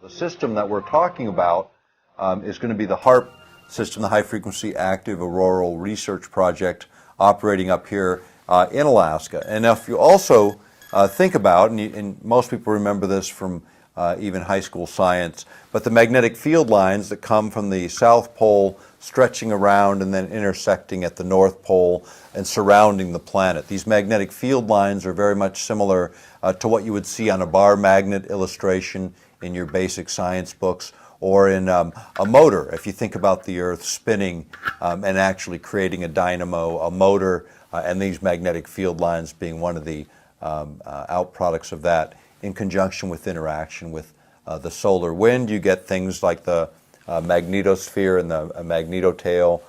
The system that we're talking about is going to be the HAARP system, the High Frequency Active Auroral Research Project, operating up here in Alaska. And if you also think about, and most people remember this from even high school science, but the magnetic field lines that come from the South Pole stretching around and then intersecting at the North Pole and surrounding the planet. These magnetic field lines are very much similar to what you would see on a bar magnet illustration in your basic science books, or in a motor, if you think about the Earth spinning and actually creating a dynamo, a motor, and these magnetic field lines being one of the outproducts of that, in conjunction with interaction with the solar wind. You get things like the magnetosphere and the magnetotail,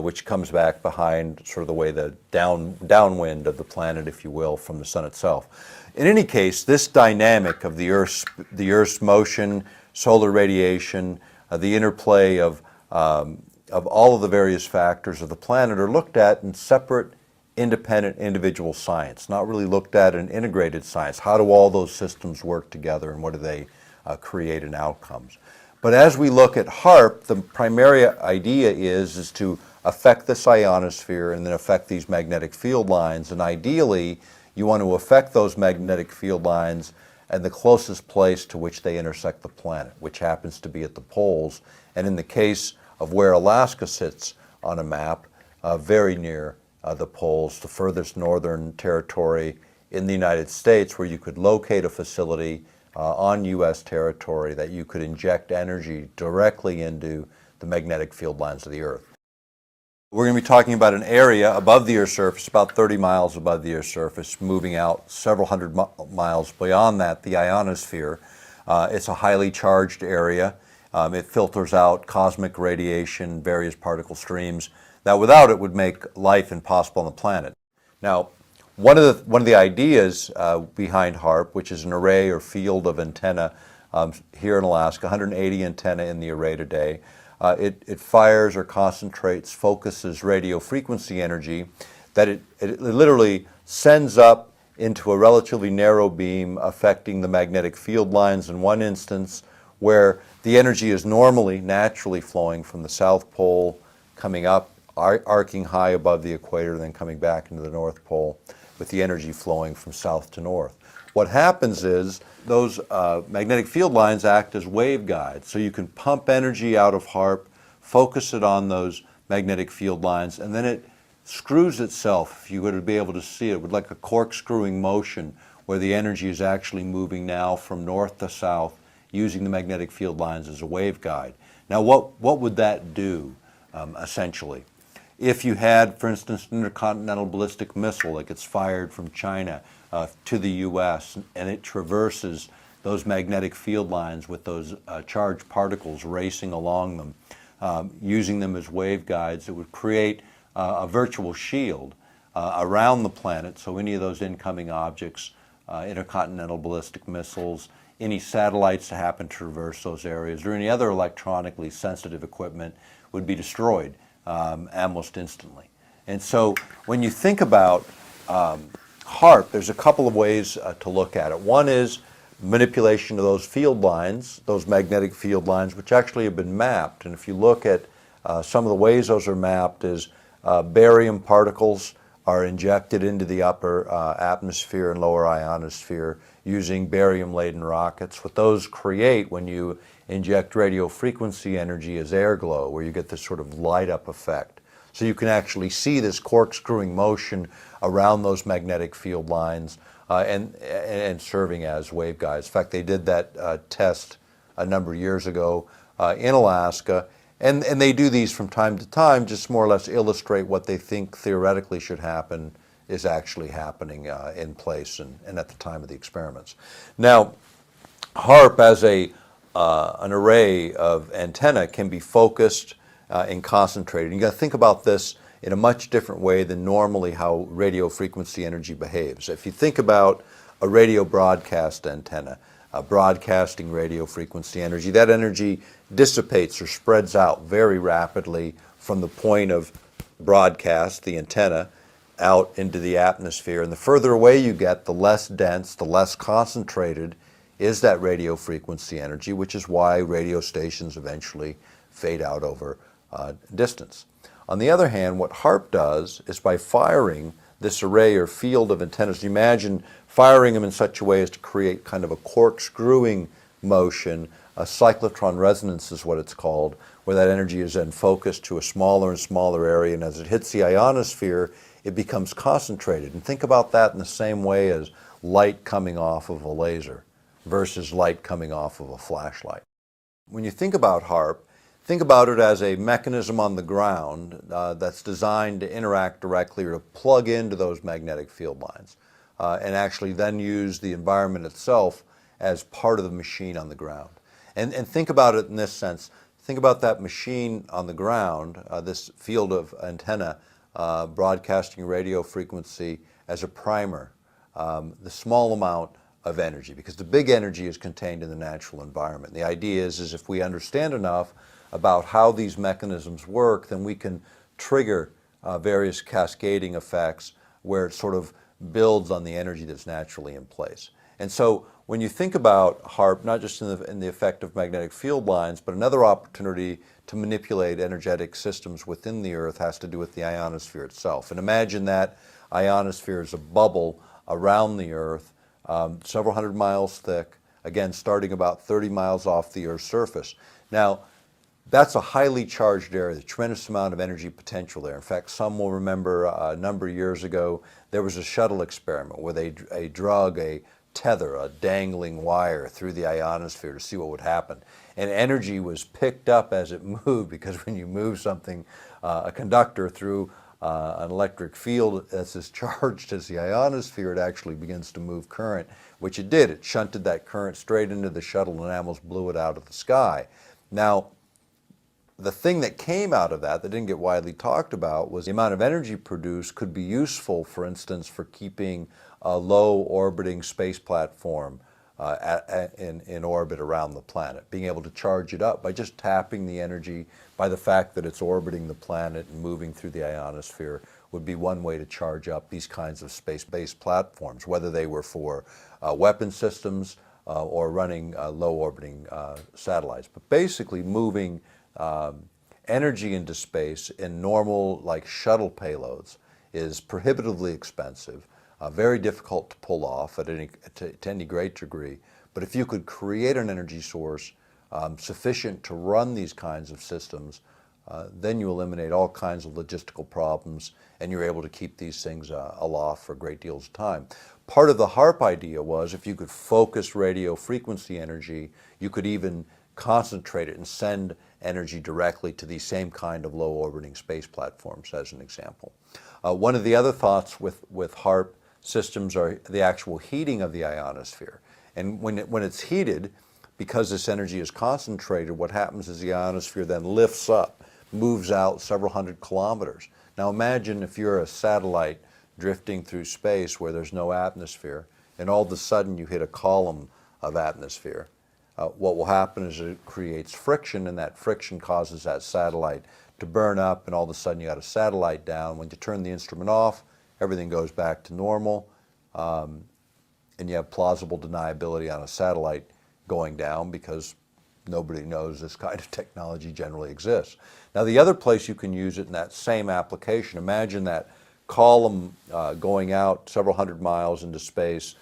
which comes back behind sort of the way the downwind of the planet, if you will, from the sun itself. In any case, this dynamic of the Earth's motion, solar radiation, the interplay of all of the various factors of the planet are looked at in separate, independent, individual science, not really looked at in integrated science. How do all those systems work together, and what do they create in outcomes? But as we look at HAARP, the primary idea is to affect this ionosphere and then affect these magnetic field lines, and ideally you want to affect those magnetic field lines and the closest place to which they intersect the planet, which happens to be at the poles, and in the case of where Alaska sits on a map, very near the poles, the furthest northern territory in the United States, where you could locate a facility on U.S. territory that you could inject energy directly into the magnetic field lines of the Earth. We're going to be talking about an area above the Earth's surface, about 30 miles above the Earth's surface, moving out several hundred miles beyond that, the ionosphere. It's a highly charged area. It filters out cosmic radiation, various particle streams that without it would make life impossible on the planet. Now, one of the ideas behind HAARP, which is an array or field of antenna here in Alaska, 180 antenna in the array today. It fires or concentrates, focuses radio frequency energy that it literally sends up into a relatively narrow beam, affecting the magnetic field lines in one instance, where the energy is normally, naturally flowing from the South Pole, coming up, arcing high above the equator, then coming back into the North Pole, with the energy flowing from south to north. What happens is those magnetic field lines act as waveguides, so you can pump energy out of HAARP, focus it on those magnetic field lines, and then it screws itself, if you were to be able to see it, with like a corkscrewing motion, where the energy is actually moving now from north to south, using the magnetic field lines as a waveguide. Now, what would that do, essentially? If you had, for instance, an intercontinental ballistic missile that gets fired from China to the U.S., and it traverses those magnetic field lines with those charged particles racing along them, using them as waveguides, it would create a virtual shield around the planet, so any of those incoming objects, intercontinental ballistic missiles, any satellites that happen to traverse those areas, or any other electronically sensitive equipment would be destroyed almost instantly. And so when you think about HAARP, there's a couple of ways to look at it. One is manipulation of those field lines, those magnetic field lines, which actually have been mapped. And if you look at some of the ways those are mapped, is barium particles are injected into the upper atmosphere and lower ionosphere using barium-laden rockets. What those create when you inject radio frequency energy is air glow, where you get this sort of light-up effect. So you can actually see this corkscrewing motion around those magnetic field lines and serving as waveguides. In fact, they did that test a number of years ago in Alaska, and they do these from time to time, just more or less illustrate what they think theoretically should happen is actually happening in place and at the time of the experiments. Now, HAARP as an array of antenna can be focused and concentrated. You got to think about this in a much different way than normally how radio frequency energy behaves. If you think about a radio broadcast antenna, broadcasting radio frequency energy, that energy dissipates or spreads out very rapidly from the point of broadcast, the antenna, out into the atmosphere. And the further away you get, the less dense, the less concentrated is that radio frequency energy, which is why radio stations eventually fade out over distance. On the other hand, what HAARP does is by firing this array or field of antennas, imagine firing them in such a way as to create kind of a corkscrewing motion, a cyclotron resonance is what it's called, where that energy is then focused to a smaller and smaller area, and as it hits the ionosphere, it becomes concentrated. And think about that in the same way as light coming off of a laser versus light coming off of a flashlight. When you think about HAARP, think about it as a mechanism on the ground that's designed to interact directly or to plug into those magnetic field lines and actually then use the environment itself as part of the machine on the ground. And think about it in this sense. Think about that machine on the ground, this field of antenna broadcasting radio frequency as a primer, the small amount of energy, because the big energy is contained in the natural environment. The idea is if we understand enough about how these mechanisms work, then we can trigger various cascading effects where it sort of builds on the energy that's naturally in place. And so when you think about HAARP, not just in the effect of magnetic field lines, but another opportunity to manipulate energetic systems within the Earth has to do with the ionosphere itself. And imagine that ionosphere is a bubble around the Earth, several hundred miles thick, again starting about 30 miles off the Earth's surface. Now, that's a highly charged area, a tremendous amount of energy potential there. In fact, some will remember a number of years ago, there was a shuttle experiment where they drug a tether, a dangling wire through the ionosphere to see what would happen. And energy was picked up as it moved, because when you move something, a conductor through an electric field that's as charged as the ionosphere, it actually begins to move current, which it did. It shunted that current straight into the shuttle and almost blew it out of the sky. Now, the thing that came out of that didn't get widely talked about was the amount of energy produced could be useful, for instance, for keeping a low orbiting space platform in orbit around the planet, being able to charge it up by just tapping the energy by the fact that it's orbiting the planet and moving through the ionosphere would be one way to charge up these kinds of space-based platforms, whether they were for weapon systems or running low orbiting satellites. But basically moving energy into space in normal, like shuttle payloads, is prohibitively expensive, very difficult to pull off to any great degree. But if you could create an energy source sufficient to run these kinds of systems, then you eliminate all kinds of logistical problems, and you're able to keep these things aloft for great deals of time. Part of the HAARP idea was if you could focus radio frequency energy, you could even concentrate it and send energy directly to these same kind of low orbiting space platforms, as an example. One of the other thoughts with HAARP systems are the actual heating of the ionosphere. And when it's heated, because this energy is concentrated, what happens is the ionosphere then lifts up, moves out several hundred kilometers. Now imagine if you're a satellite drifting through space where there's no atmosphere, and all of a sudden you hit a column of atmosphere. What will happen is it creates friction, and that friction causes that satellite to burn up, and all of a sudden you got a satellite down. When you turn the instrument off, everything goes back to normal, and you have plausible deniability on a satellite going down because nobody knows this kind of technology generally exists. Now, the other place you can use it in that same application, imagine that column going out several hundred miles into space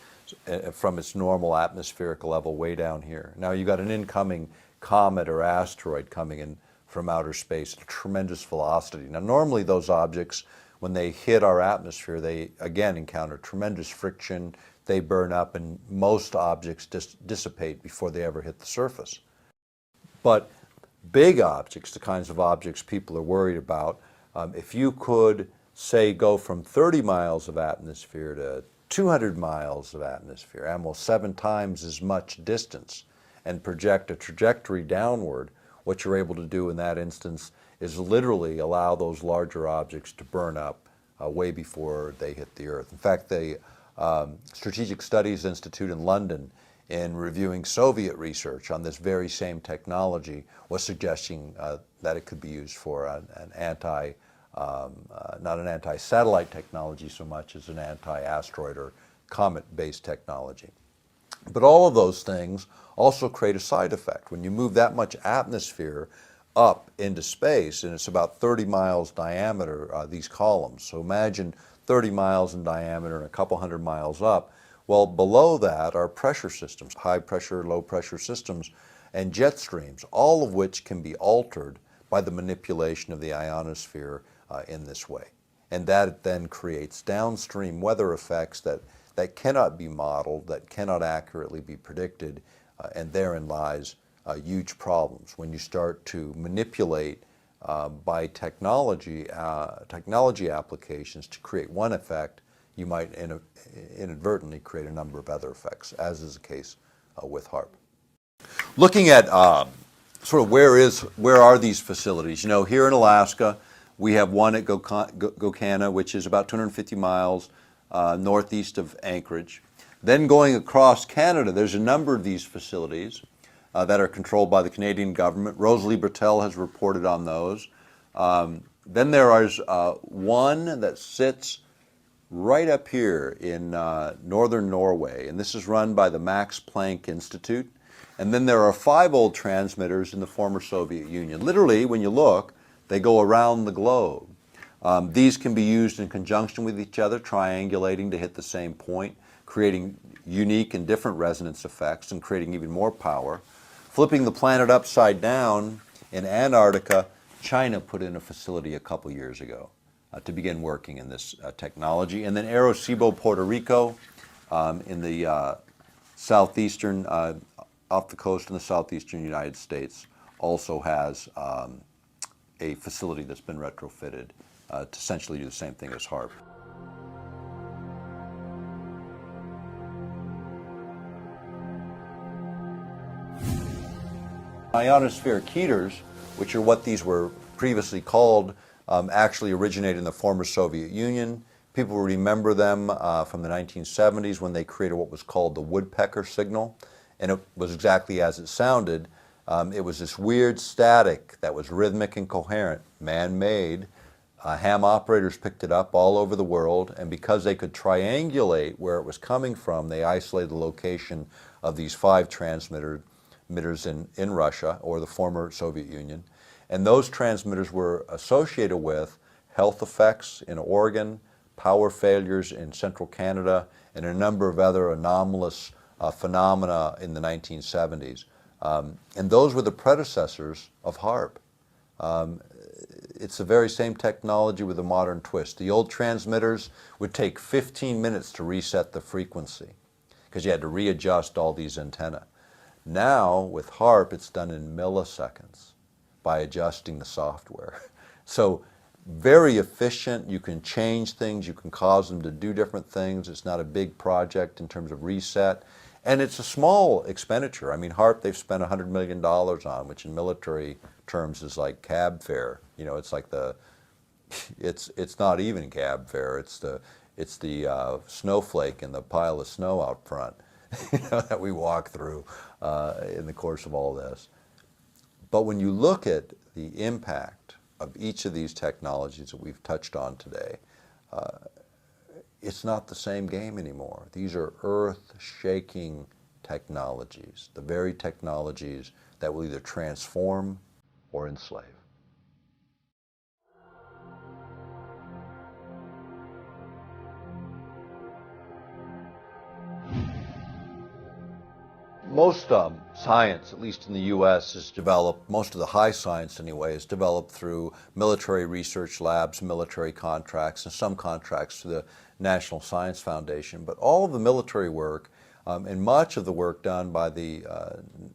from its normal atmospheric level way down here. Now you've got an incoming comet or asteroid coming in from outer space at a tremendous velocity. Now normally those objects, when they hit our atmosphere, they again encounter tremendous friction, they burn up, and most objects dissipate before they ever hit the surface. But big objects, the kinds of objects people are worried about, if you could, say, go from 30 miles of atmosphere to 200 miles of atmosphere, almost 7 times as much distance, and project a trajectory downward, what you're able to do in that instance is literally allow those larger objects to burn up way before they hit the Earth. In fact, the Strategic Studies Institute in London, in reviewing Soviet research on this very same technology, was suggesting that it could be used for not an anti-satellite technology so much as an anti-asteroid or comet-based technology. But all of those things also create a side effect. When you move that much atmosphere up into space, and it's about 30 miles diameter, these columns. So imagine 30 miles in diameter and a couple hundred miles up. Well, below that are pressure systems, high pressure, low pressure systems, and jet streams, all of which can be altered by the manipulation of the ionosphere in this way. And that then creates downstream weather effects that cannot be modeled, that cannot accurately be predicted, and therein lies huge problems when you start to manipulate by technology applications to create one effect. You might inadvertently create a number of other effects, as is the case with HAARP. Looking at sort of where are these facilities? You know, here in Alaska, we have one at Gokana, which is about 250 miles northeast of Anchorage. Then going across Canada, there's a number of these facilities that are controlled by the Canadian government. Rosalie Bertel has reported on those. Then there is one that sits right up here in northern Norway, and this is run by the Max Planck Institute. And then there are 5 old transmitters in the former Soviet Union. Literally, when you look, they go around the globe. These can be used in conjunction with each other, triangulating to hit the same point, creating unique and different resonance effects and creating even more power. Flipping the planet upside down, in Antarctica, China put in a facility a couple years ago to begin working in this technology. And then Arecibo, Puerto Rico, in the southeastern, off the coast in the southeastern United States, also has a facility that's been retrofitted to essentially do the same thing as HAARP. Ionospheric heaters, which are what these were previously called, actually originated in the former Soviet Union. People remember them from the 1970s when they created what was called the woodpecker signal, and it was exactly as it sounded. It was this weird static that was rhythmic and coherent, man-made. Ham operators picked it up all over the world, and because they could triangulate where it was coming from, they isolated the location of these 5 transmitters in Russia, or the former Soviet Union. And those transmitters were associated with health effects in Oregon, power failures in central Canada, and a number of other anomalous phenomena in the 1970s. And those were the predecessors of HAARP. It's the very same technology with a modern twist. The old transmitters would take 15 minutes to reset the frequency because you had to readjust all these antennae. Now, with HAARP, it's done in milliseconds by adjusting the software. So very efficient. You can change things. You can cause them to do different things. It's not a big project in terms of reset. And it's a small expenditure. I mean, HAARP they've spent $100 million on, which in military terms is like cab fare. You know, it's like it's not even cab fare. It's the snowflake and the pile of snow out front, you know, that we walk through in the course of all this. But when you look at the impact of each of these technologies that we've touched on today, it's not the same game anymore. These are earth-shaking technologies, the very technologies that will either transform or enslave. Most science, at least in the U.S., is developed, most of the high science anyway, is developed through military research labs, military contracts, and some contracts to the National Science Foundation. But all of the military work and much of the work done by the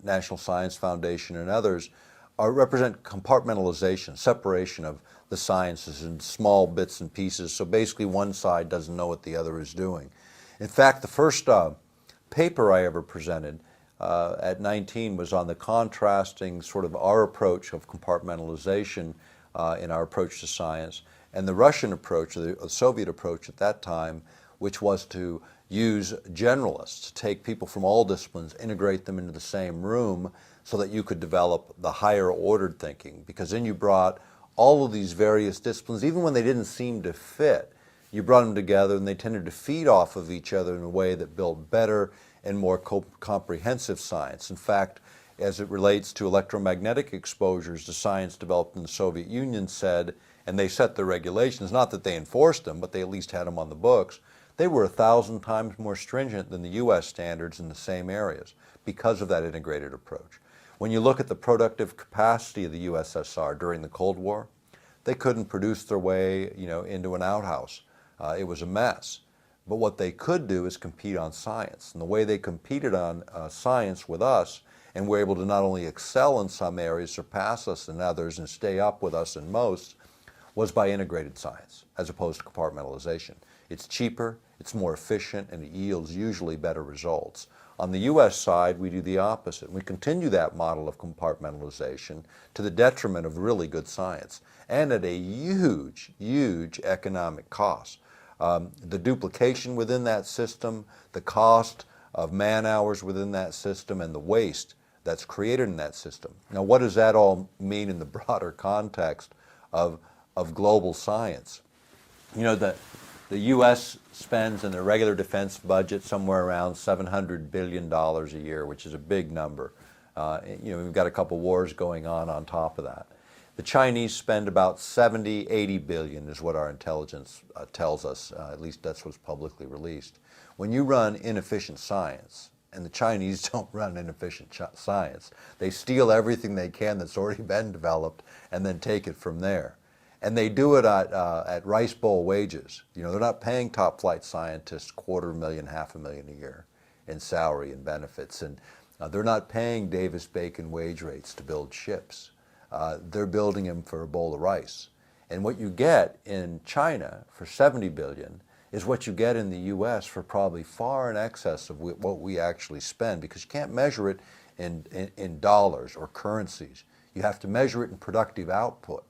National Science Foundation and others represent compartmentalization, separation of the sciences in small bits and pieces. So basically one side doesn't know what the other is doing. In fact, the first paper I ever presented at 19 was on the contrasting sort of our approach of compartmentalization in our approach to science and the Russian approach, or the Soviet approach at that time, which was to use generalists, to take people from all disciplines, integrate them into the same room so that you could develop the higher ordered thinking, because then you brought all of these various disciplines, even when they didn't seem to fit, you brought them together and they tended to feed off of each other in a way that built better and more comprehensive science. In fact, as it relates to electromagnetic exposures, the science developed in the Soviet Union said, and they set the regulations, not that they enforced them, but they at least had them on the books, they were 1,000 times more stringent than the U.S. standards in the same areas because of that integrated approach. When you look at the productive capacity of the USSR during the Cold War, they couldn't produce their way, into an outhouse. It was a mess. But what they could do is compete on science. And the way they competed on science with us, and were able to not only excel in some areas, surpass us in others, and stay up with us in most, was by integrated science, as opposed to compartmentalization. It's cheaper, it's more efficient, and it yields usually better results. On the U.S. side, we do the opposite. We continue that model of compartmentalization to the detriment of really good science, and at a huge, huge economic cost. The duplication within that system, the cost of man hours within that system, and the waste that's created in that system. Now, what does that all mean in the broader context of global science? The U.S. spends in the regular defense budget somewhere around $700 billion a year, which is a big number. We've got a couple wars going on top of that. The Chinese spend about 70, 80 billion is what our intelligence tells us, at least that's what's publicly released. When you run inefficient science, and the Chinese don't run inefficient science, they steal everything they can that's already been developed and then take it from there. And they do it at rice bowl wages. They're not paying top flight scientists $250,000, $500,000 a year in salary and benefits. And they're not paying Davis-Bacon wage rates to build ships. They're building them for a bowl of rice. And what you get in China for 70 billion is what you get in the U.S. for probably far in excess of what we actually spend, because you can't measure it in dollars or currencies. You have to measure it in productive output.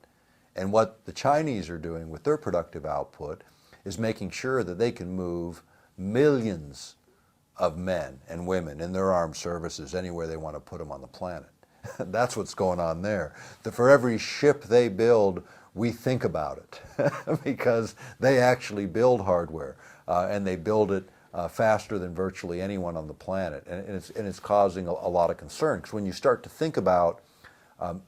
And what the Chinese are doing with their productive output is making sure that they can move millions of men and women in their armed services anywhere they want to put them on the planet. That's what's going on there. That for every ship they build, we think about it because they actually build hardware and they build it faster than virtually anyone on the planet. And it's causing a lot of concern, because when you start to think about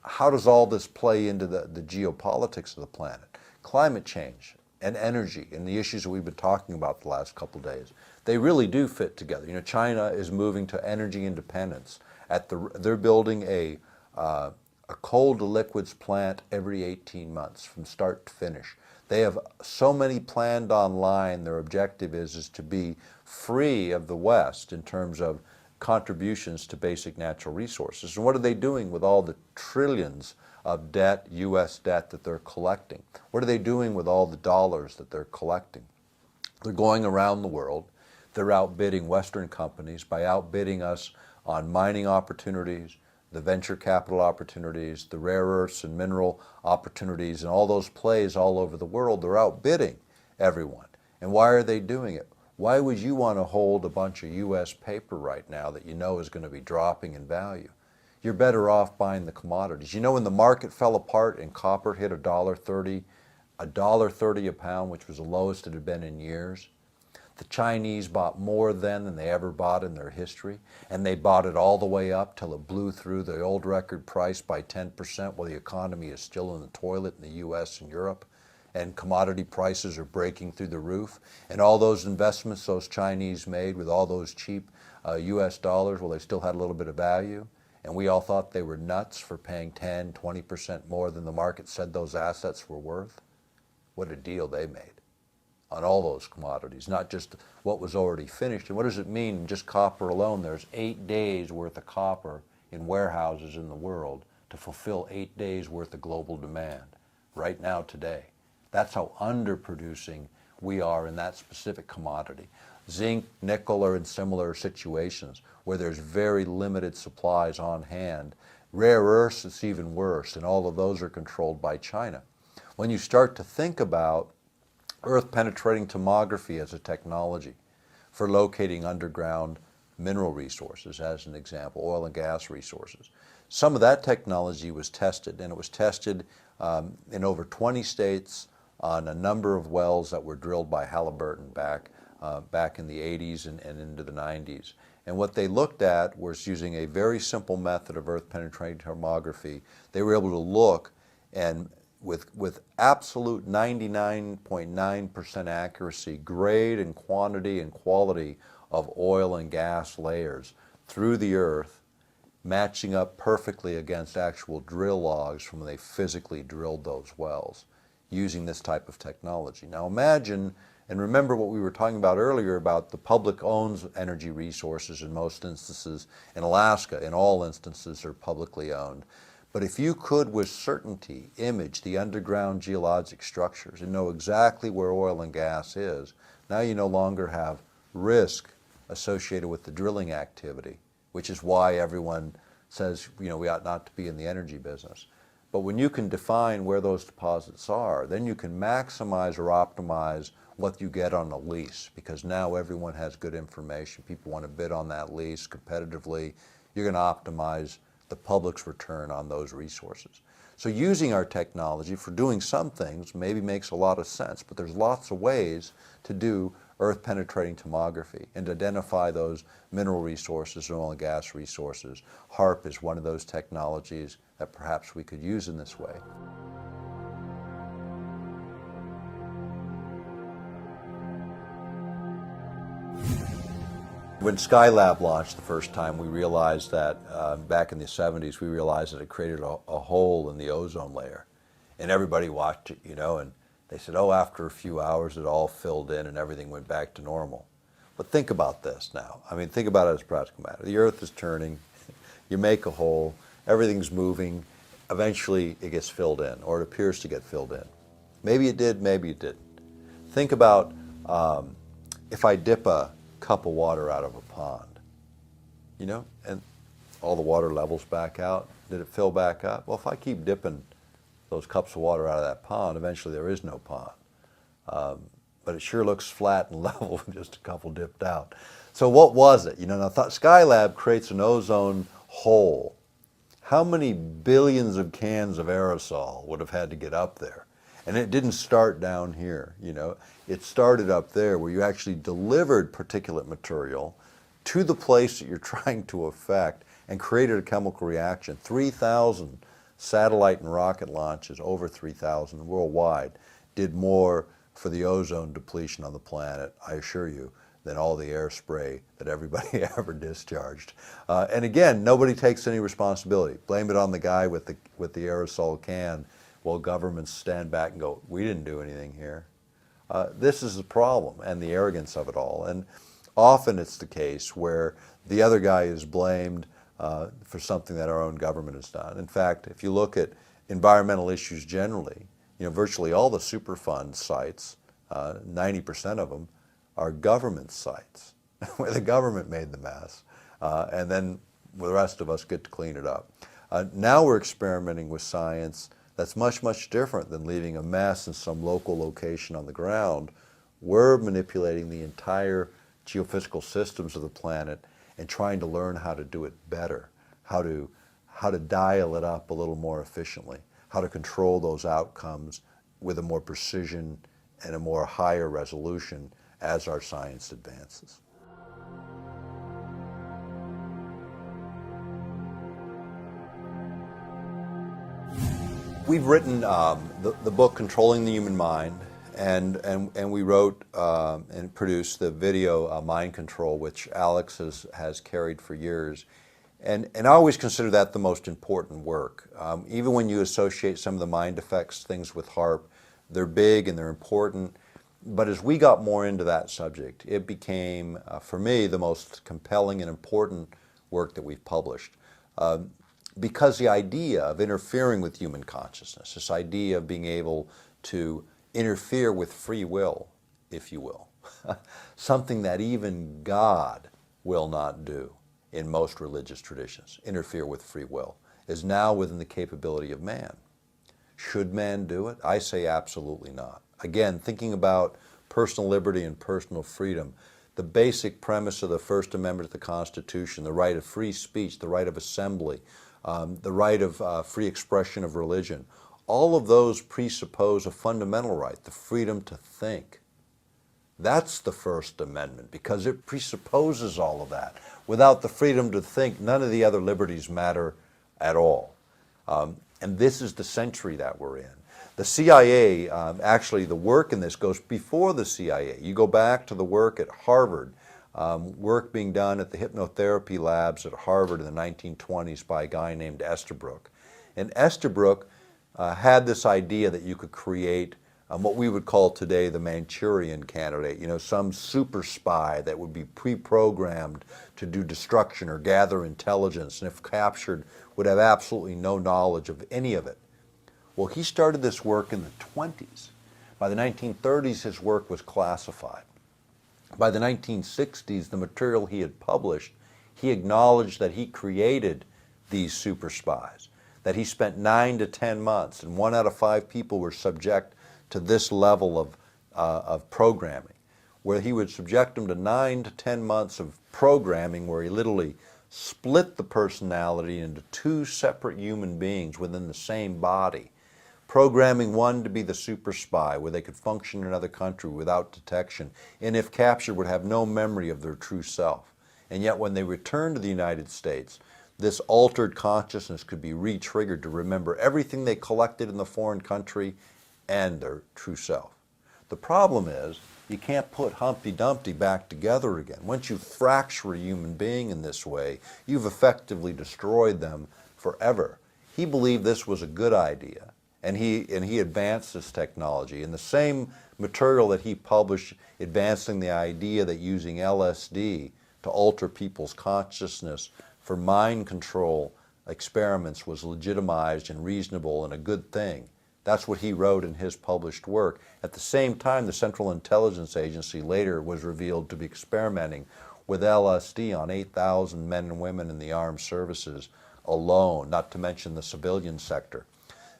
how does all this play into the geopolitics of the planet, climate change and energy and the issues that we've been talking about the last couple of days, they really do fit together. China is moving to energy independence. They're building a coal to liquids plant every 18 months from start to finish. They have so many planned online. Their objective is to be free of the West in terms of contributions to basic natural resources. And what are they doing with all the trillions of debt, U.S. debt, that they're collecting? What are they doing with all the dollars that they're collecting? They're going around the world. They're outbidding Western companies by outbidding us on mining opportunities, the venture capital opportunities, the rare earths and mineral opportunities, and all those plays all over the world. They're outbidding everyone. And why are they doing it? Why would you want to hold a bunch of U.S. paper right now that you know is going to be dropping in value? You're better off buying the commodities. When the market fell apart and copper hit $1.30 a pound, which was the lowest it had been in years, the Chinese bought more then than they ever bought in their history, and they bought it all the way up till it blew through the old record price by 10% while the economy is still in the toilet in the U.S. and Europe, and commodity prices are breaking through the roof. And all those investments those Chinese made with all those cheap U.S. dollars, well, they still had a little bit of value, and we all thought they were nuts for paying 10, 20% more than the market said those assets were worth. What a deal they made on all those commodities, not just what was already finished. And what does it mean? Just copper alone, there's 8 days worth of copper in warehouses in the world to fulfill 8 days worth of global demand right now today. That's how underproducing we are in that specific commodity. Zinc, nickel are in similar situations where there's very limited supplies on hand. Rare earths, it's even worse, and all of those are controlled by China. When you start to think about earth-penetrating tomography as a technology for locating underground mineral resources, as an example, oil and gas resources. Some of that technology was tested, and it was tested in over 20 states on a number of wells that were drilled by Halliburton back in the 80s and into the 90s. And what they looked at was using a very simple method of earth-penetrating tomography. They were able to look and with absolute 99.9% accuracy, grade and quantity and quality of oil and gas layers through the earth, matching up perfectly against actual drill logs from when they physically drilled those wells using this type of technology. Now imagine, and remember what we were talking about earlier about the public owns energy resources in most instances. In Alaska, in all instances, are publicly owned. But if you could with certainty image the underground geologic structures and know exactly where oil and gas is, now you no longer have risk associated with the drilling activity, which is why everyone says, we ought not to be in the energy business. But when you can define where those deposits are, then you can maximize or optimize what you get on a lease, because now everyone has good information. People want to bid on that lease competitively. You're going to optimize the public's return on those resources. So using our technology for doing some things maybe makes a lot of sense, but there's lots of ways to do earth-penetrating tomography and to identify those mineral resources and oil and gas resources. HAARP is one of those technologies that perhaps we could use in this way. When Skylab launched the first time, we realized that, back in the 70s, we realized that it created a hole in the ozone layer. And everybody watched it, and they said, oh, after a few hours, it all filled in and everything went back to normal. But think about this now. I mean, think about it as a practical matter. The Earth is turning, you make a hole, everything's moving, eventually it gets filled in, or it appears to get filled in. Maybe it did, maybe it didn't. Think about if I dip a cup of water out of a pond, and all the water levels back out. Did it fill back up? Well, if I keep dipping those cups of water out of that pond, eventually there is no pond. But it sure looks flat and level with just a couple dipped out. So what was it? Now Skylab creates an ozone hole. How many billions of cans of aerosol would have had to get up there? And it didn't start down here, It started up there where you actually delivered particulate material to the place that you're trying to affect and created a chemical reaction. 3,000 satellite and rocket launches, over 3,000 worldwide, did more for the ozone depletion on the planet, I assure you, than all the air spray that everybody ever discharged. And again, nobody takes any responsibility. Blame it on the guy with the aerosol can. Well, governments stand back and go, we didn't do anything here. This is the problem and the arrogance of it all. And often it's the case where the other guy is blamed for something that our own government has done. In fact, if you look at environmental issues generally, virtually all the Superfund sites, 90% of them, are government sites where the government made the mess, and then the rest of us get to clean it up. Now we're experimenting with science that's much, much different than leaving a mess in some local location on the ground. We're manipulating the entire geophysical systems of the planet and trying to learn how to do it better, how to dial it up a little more efficiently, how to control those outcomes with a more precision and a more higher resolution as our science advances. We've written the book Controlling the Human Mind, and we wrote and produced the video Mind Control, which Alex has carried for years. And I always consider that the most important work. Even when you associate some of the mind effects things with HAARP, they're big and they're important. But as we got more into that subject, it became, for me, the most compelling and important work that we've published. Because the idea of interfering with human consciousness, this idea of being able to interfere with free will, if you will, something that even God will not do in most religious traditions, interfere with free will, is now within the capability of man. Should man do it? I say absolutely not. Again, thinking about personal liberty and personal freedom, the basic premise of the First Amendment of the Constitution, the right of free speech, the right of assembly, the right of free expression of religion, all of those presuppose a fundamental right, the freedom to think. That's the First Amendment, because it presupposes all of that. Without the freedom to think, none of the other liberties matter at all. And this is the century that we're in. The CIA, actually the work in this goes before the CIA. You go back to the work at Harvard, work being done at the hypnotherapy labs at Harvard in the 1920s by a guy named Estabrook. And Estabrook had this idea that you could create what we would call today the Manchurian candidate, some super spy that would be pre-programmed to do destruction or gather intelligence, and if captured would have absolutely no knowledge of any of it. Well, he started this work in the 20s. By the 1930s, his work was classified. By the 1960s, the material he had published, he acknowledged that he created these super spies, that he spent 9 to 10 months, and 1 out of 5 people were subject to this level of programming, where he would subject them to 9 to 10 months of programming where he literally split the personality into 2 separate human beings within the same body, programming one to be the super spy where they could function in another country without detection, and if captured would have no memory of their true self. And yet when they returned to the United States, this altered consciousness could be re-triggered to remember everything they collected in the foreign country and their true self. The problem is you can't put Humpty Dumpty back together again. Once you fracture a human being in this way, you've effectively destroyed them forever. He believed this was a good idea, and he advanced this technology. And the same material that he published advancing the idea that using LSD to alter people's consciousness for mind control experiments was legitimized and reasonable and a good thing. That's what he wrote in his published work. At the same time, the Central Intelligence Agency later was revealed to be experimenting with LSD on 8,000 men and women in the armed services alone, not to mention the civilian sector.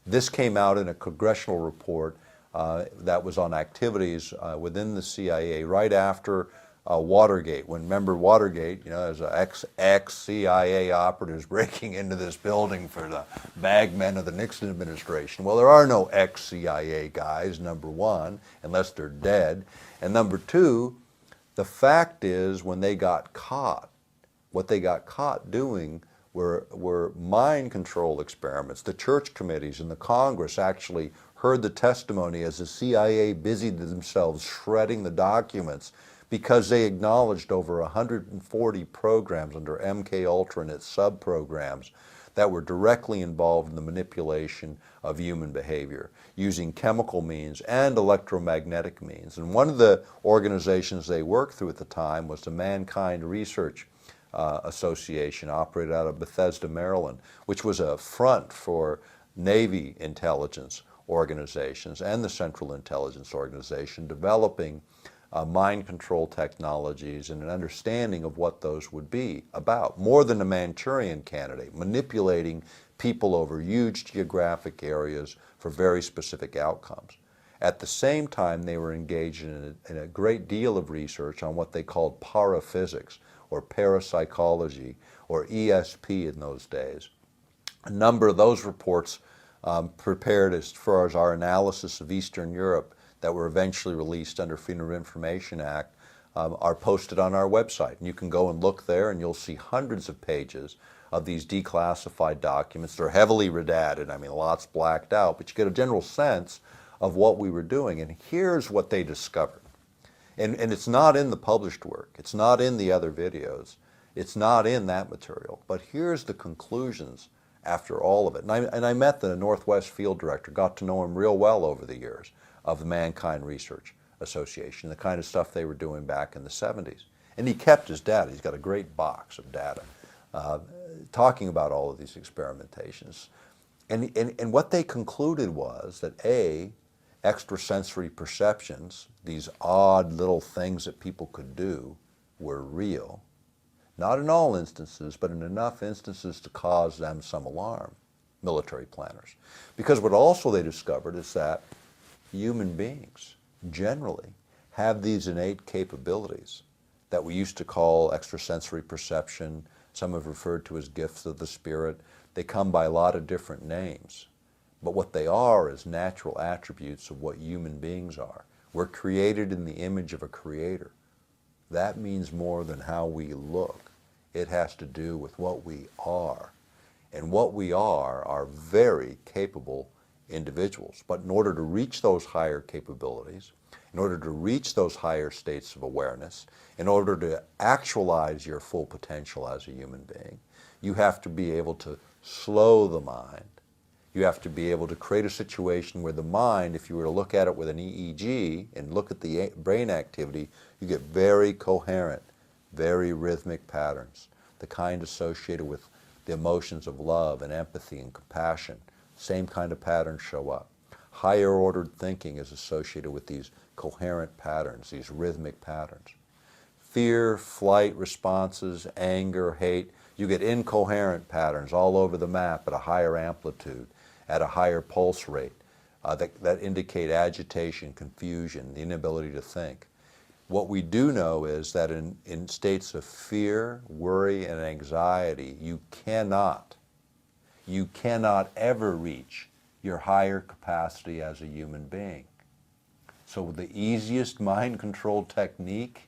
This came out in a congressional report that was on activities within the CIA right after Watergate. Remember Watergate, there's ex-CIA operatives breaking into this building for the bagmen of the Nixon administration. Well, there are no ex-CIA guys, number one, unless they're dead. And number two, the fact is when they got caught, what they got caught doing were mind control experiments. The church committees and the Congress actually heard the testimony as the CIA busied themselves shredding the documents because they acknowledged over 140 programs under MK Ultra and its sub-programs that were directly involved in the manipulation of human behavior using chemical means and electromagnetic means. And one of the organizations they worked through at the time was the Mankind Research Association, operated out of Bethesda, Maryland, which was a front for Navy intelligence organizations and the Central Intelligence Organization developing mind control technologies and an understanding of what those would be about. More than a Manchurian candidate, manipulating people over huge geographic areas for very specific outcomes. At the same time, they were engaged in a great deal of research on what they called paraphysics or parapsychology or ESP in those days. A number of those reports prepared as far as our analysis of Eastern Europe that were eventually released under Freedom of Information Act are posted on our website. And you can go and look there and you'll see hundreds of pages of these declassified documents. They're heavily redacted, lots blacked out, but you get a general sense of what we were doing. And here's what they discovered. And it's not in the published work. It's not in the other videos. It's not in that material. But here's the conclusions after all of it. And I met the Northwest field director, got to know him real well over the years, of the Mankind Research Association, the kind of stuff they were doing back in the 70s. And he kept his data. He's got a great box of data talking about all of these experimentations. And what they concluded was that extrasensory perceptions, these odd little things that people could do, were real. Not in all instances, but in enough instances to cause them some alarm, military planners. Because what also they discovered is that human beings generally have these innate capabilities that we used to call extrasensory perception. Some have referred to as gifts of the spirit. They come by a lot of different names. But what they are is natural attributes of what human beings are. We're created in the image of a creator. That means more than how we look. It has to do with what we are. And what we are very capable individuals. But in order to reach those higher capabilities, in order to reach those higher states of awareness, in order to actualize your full potential as a human being, you have to be able to slow the mind. You have to be able to create a situation where the mind, if you were to look at it with an EEG and look at the brain activity, you get very coherent, very rhythmic patterns, the kind associated with the emotions of love and empathy and compassion. Same kind of patterns show up. Higher ordered thinking is associated with these coherent patterns, these rhythmic patterns. Fear, flight responses, anger, hate, you get incoherent patterns all over the map at a higher amplitude, at a higher pulse rate that indicate agitation, confusion, the inability to think. What we do know is that in states of fear, worry, and anxiety, you cannot ever reach your higher capacity as a human being. So the easiest mind control technique,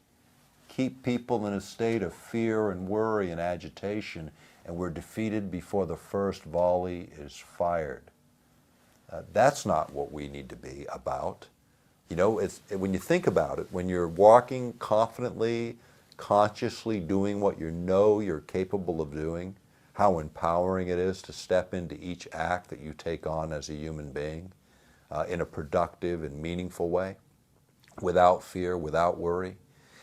keep people in a state of fear and worry and agitation, and we're defeated before the first volley is fired. That's not what we need to be about. You know, when you think about it, when you're walking confidently, consciously doing what you know you're capable of doing, how empowering it is to step into each act that you take on as a human being in a productive and meaningful way, without fear, without worry.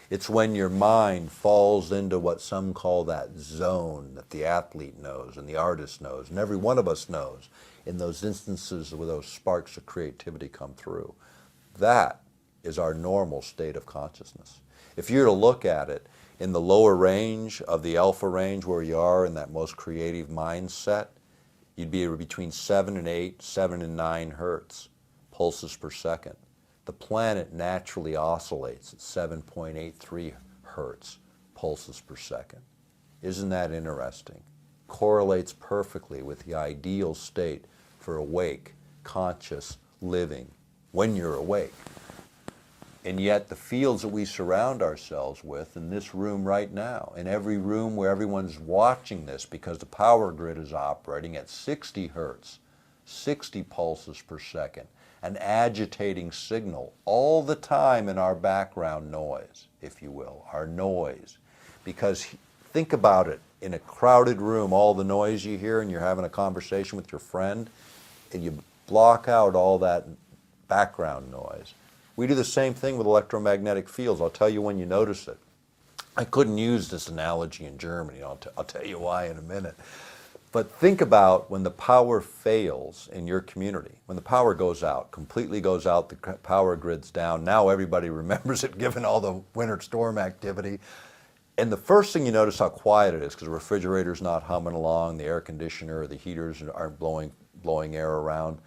It's when your mind falls into what some call that zone that the athlete knows and the artist knows and every one of us knows in those instances where those sparks of creativity come through. That is our normal state of consciousness. If you were to look at it in the lower range of the alpha range where you are in that most creative mindset, you'd be between 7 and 8, 7 and 9 hertz, pulses per second. The planet naturally oscillates at 7.83 hertz, pulses per second. Isn't that interesting? Correlates perfectly with the ideal state for awake, conscious living when you're awake. And yet the fields that we surround ourselves with in this room right now, in every room where everyone's watching this because the power grid is operating at 60 hertz, 60 pulses per second, an agitating signal all the time in our background noise, if you will, our noise. Because think about it, in a crowded room, all the noise you hear and you're having a conversation with your friend, and you block out all that background noise. We do the same thing with electromagnetic fields. I'll tell you when you notice it. I couldn't use this analogy in Germany. I'll tell you why in a minute. But think about when the power fails in your community, when the power goes out, completely goes out, the power grid's down. Now everybody remembers it given all the winter storm activity. And the first thing you notice how quiet it is because the refrigerator's not humming along, the air conditioner or the heaters aren't blowing air around.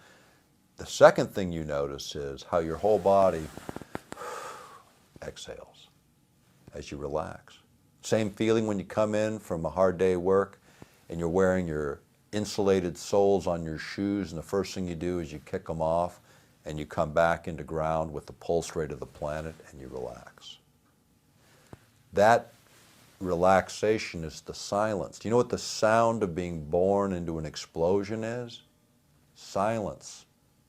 The second thing you notice is how your whole body exhales as you relax. Same feeling when you come in from a hard day of work and you're wearing your insulated soles on your shoes, and the first thing you do is you kick them off and you come back into ground with the pulse rate of the planet and you relax. That relaxation is the silence. Do you know what the sound of being born into an explosion is? Silence.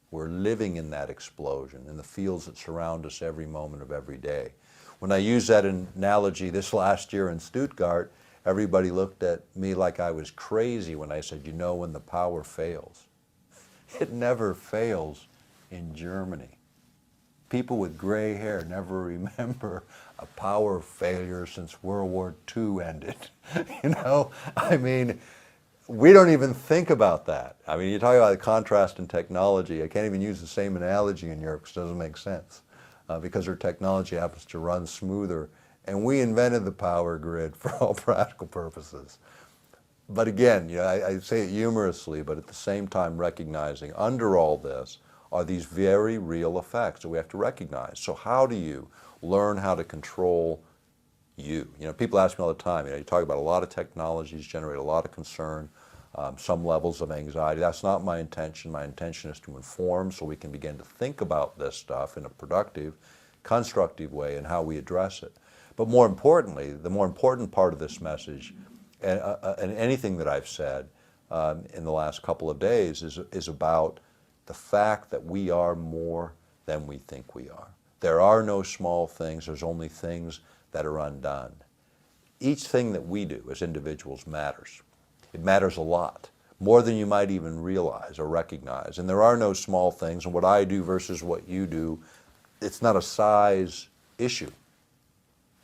We're living in that explosion, in the fields that surround us every moment of every day. When I used that analogy this last year in Stuttgart, everybody looked at me like I was crazy when I said, you know when the power fails. It never fails in Germany. People with gray hair never remember a power failure since World War II ended. You know, I mean, we don't even think about that. I mean, you talk about the contrast in technology. I can't even use the same analogy in Europe because it doesn't make sense because their technology happens to run smoother. And we invented the power grid for all practical purposes. But again, you know, I say it humorously, but at the same time recognizing under all this are these very real effects that we have to recognize. So how do you learn how to control you? You know, people ask me all the time, you know, you talk about a lot of technologies, generate a lot of concern, some levels of anxiety. That's not my intention. My intention is to inform so we can begin to think about this stuff in a productive, constructive way and how we address it. But more importantly, the more important part of this message, and anything that I've said in the last couple of days, is about the fact that we are more than we think we are. There are no small things, there's only things that are undone. Each thing that we do as individuals matters. It matters a lot, more than you might even realize or recognize. And there are no small things, and what I do versus what you do, it's not a size issue.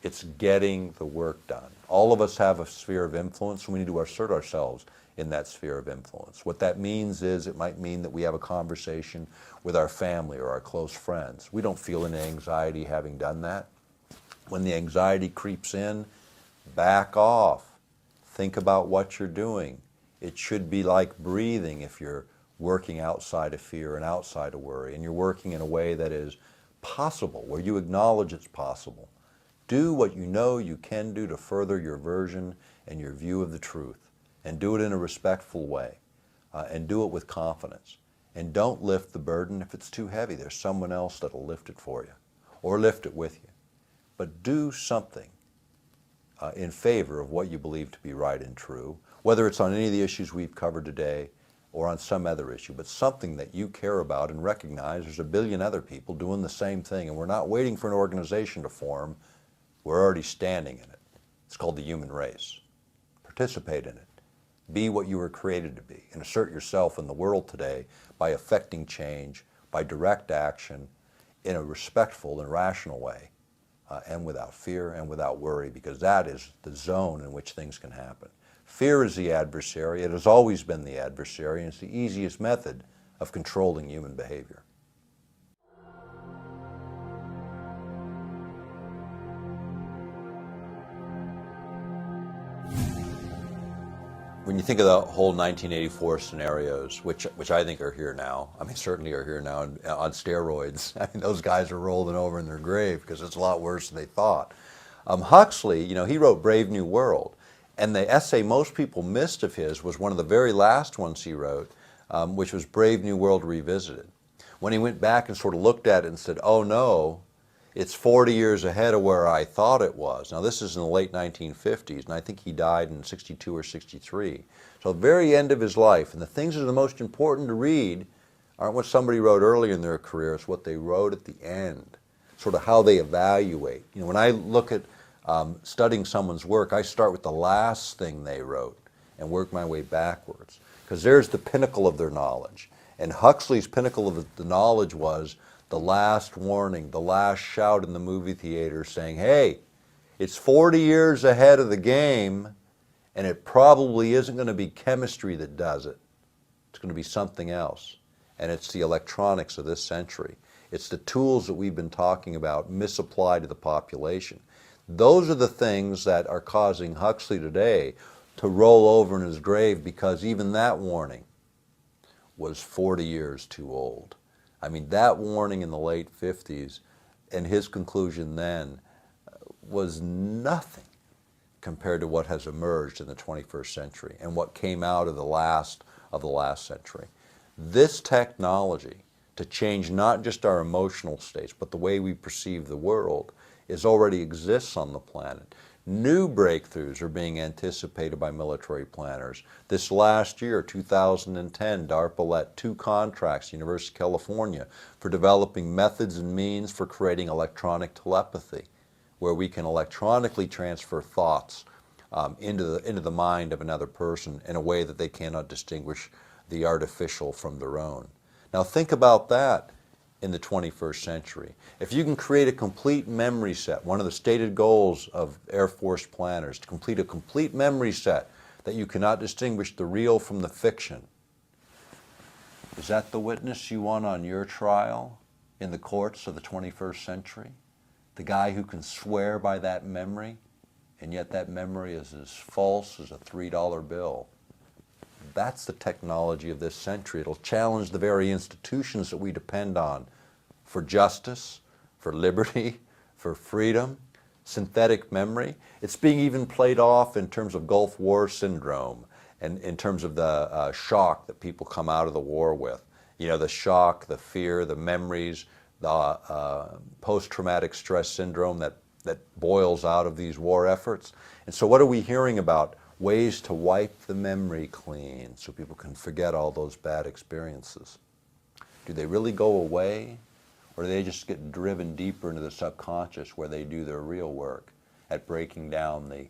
It's getting the work done. All of us have a sphere of influence, and we need to assert ourselves in that sphere of influence. What that means is it might mean that we have a conversation with our family or our close friends. We don't feel any anxiety having done that. When the anxiety creeps in, back off. Think about what you're doing. It should be like breathing if you're working outside of fear and outside of worry, and you're working in a way that is possible, where you acknowledge it's possible. Do what you know you can do to further your version and your view of the truth, and do it in a respectful way, and do it with confidence. And don't lift the burden if it's too heavy. There's someone else that'll lift it for you, or lift it with you. But do something in favor of what you believe to be right and true, whether it's on any of the issues we've covered today or on some other issue, but something that you care about and recognize there's a billion other people doing the same thing, and we're not waiting for an organization to form. We're already standing in it. It's called the human race. Participate in it. Be what you were created to be, and assert yourself in the world today by affecting change, by direct action, in a respectful and rational way, and without fear and without worry, because that is the zone in which things can happen. Fear is the adversary. It has always been the adversary, and it's the easiest method of controlling human behavior. When you think of the whole 1984 scenarios, which I think are here now, I mean, certainly are here now on steroids. I mean, those guys are rolling over in their grave because it's a lot worse than they thought. Huxley, he wrote Brave New World, and the essay most people missed of his was one of the very last ones he wrote, which was Brave New World Revisited. When he went back and sort of looked at it and said, oh no, it's 40 years ahead of where I thought it was. Now this is in the late 1950s, and I think he died in 62 or 63. So the very end of his life, and the things that are the most important to read aren't what somebody wrote early in their career, it's what they wrote at the end, sort of how they evaluate. When I look at studying someone's work, I start with the last thing they wrote and work my way backwards, because there's the pinnacle of their knowledge. And Huxley's pinnacle of the knowledge was the last warning, the last shout in the movie theater saying, hey, it's 40 years ahead of the game, and it probably isn't going to be chemistry that does it. It's going to be something else. And it's the electronics of this century. It's the tools that we've been talking about misapplied to the population. Those are the things that are causing Huxley today to roll over in his grave, because even that warning was 40 years too old. I mean, that warning in the late 50s and his conclusion then was nothing compared to what has emerged in the 21st century and what came out of the last century. This technology to change not just our emotional states, but the way we perceive the world, already exists on the planet. New breakthroughs are being anticipated by military planners. This last year, 2010, DARPA let 2 contracts, University of California, for developing methods and means for creating electronic telepathy, where we can electronically transfer thoughts into the mind of another person in a way that they cannot distinguish the artificial from their own. Now think about that in the 21st century. If you can create a complete memory set, one of the stated goals of Air Force planners, to complete a complete memory set that you cannot distinguish the real from the fiction, is that the witness you want on your trial in the courts of the 21st century? The guy who can swear by that memory, and yet that memory is as false as a $3 bill. That's the technology of this century. It'll challenge the very institutions that we depend on for justice, for liberty, for freedom. Synthetic memory. It's being even played off in terms of Gulf War syndrome and in terms of the shock that people come out of the war with. You know, the shock, the fear, the memories, the post-traumatic stress syndrome that boils out of these war efforts. And so what are we hearing about? Ways to wipe the memory clean so people can forget all those bad experiences. Do they really go away, or do they just get driven deeper into the subconscious where they do their real work at breaking down the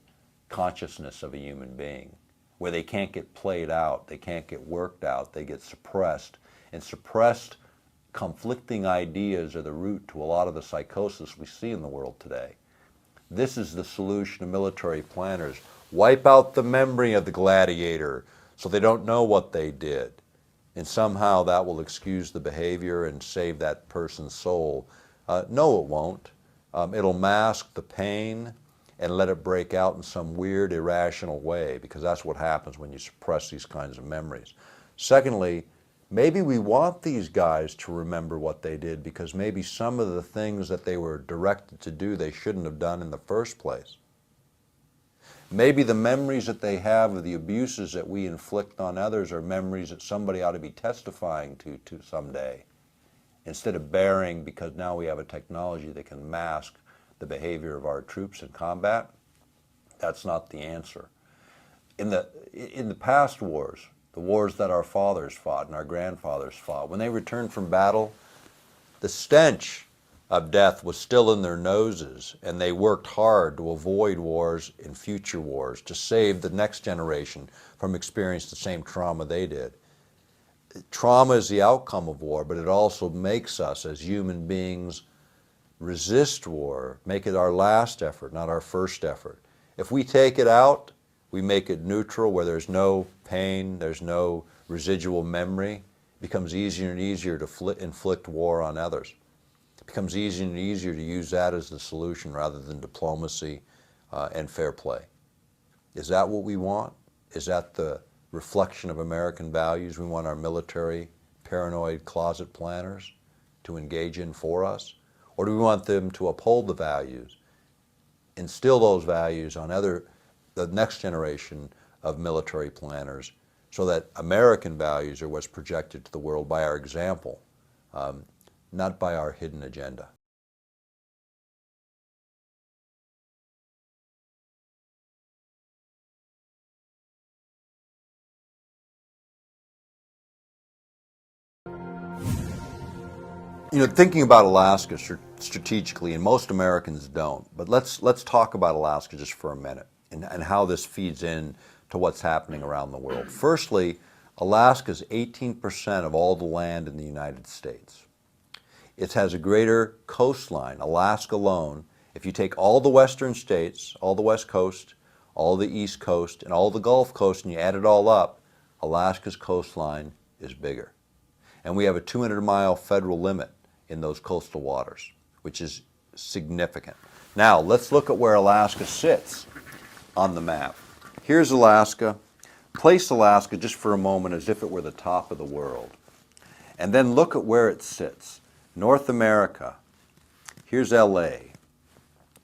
consciousness of a human being, where they can't get played out, they can't get worked out, they get suppressed, and suppressed conflicting ideas are the root to a lot of the psychosis we see in the world today. This is the solution of military planners. Wipe out the memory of the gladiator so they don't know what they did. And somehow that will excuse the behavior and save that person's soul. No, it won't. It'll mask the pain and let it break out in some weird, irrational way, because that's what happens when you suppress these kinds of memories. Secondly, maybe we want these guys to remember what they did because maybe some of the things that they were directed to do they shouldn't have done in the first place. Maybe the memories that they have of the abuses that we inflict on others are memories that somebody ought to be testifying to someday, instead of bearing, because now we have a technology that can mask the behavior of our troops in combat. That's not the answer. In the past wars, the wars that our fathers fought and our grandfathers fought, when they returned from battle, the stench of death was still in their noses, and they worked hard to avoid wars and future wars, to save the next generation from experiencing the same trauma they did. Trauma is the outcome of war, but it also makes us as human beings resist war, make it our last effort, not our first effort. If we take it out, we make it neutral, where there's no pain, there's no residual memory. It becomes easier and easier to inflict war on others. It becomes easier and easier to use that as the solution rather than diplomacy and fair play. Is that what we want? Is that the reflection of American values we want our military, paranoid closet planners to engage in for us? Or do we want them to uphold the values, instill those values on the next generation of military planners, so that American values are what's projected to the world by our example, not by our hidden agenda? You know, thinking about Alaska strategically, and most Americans don't, but let's talk about Alaska just for a minute and how this feeds in to what's happening around the world. Firstly, Alaska is 18% of all the land in the United States. It has a greater coastline, Alaska alone. If you take all the western states, all the west coast, all the east coast, and all the Gulf Coast, and you add it all up, Alaska's coastline is bigger. And we have a 200-mile federal limit in those coastal waters, which is significant. Now, let's look at where Alaska sits on the map. Here's Alaska. Place Alaska just for a moment as if it were the top of the world. And then look at where it sits. North America. Here's LA.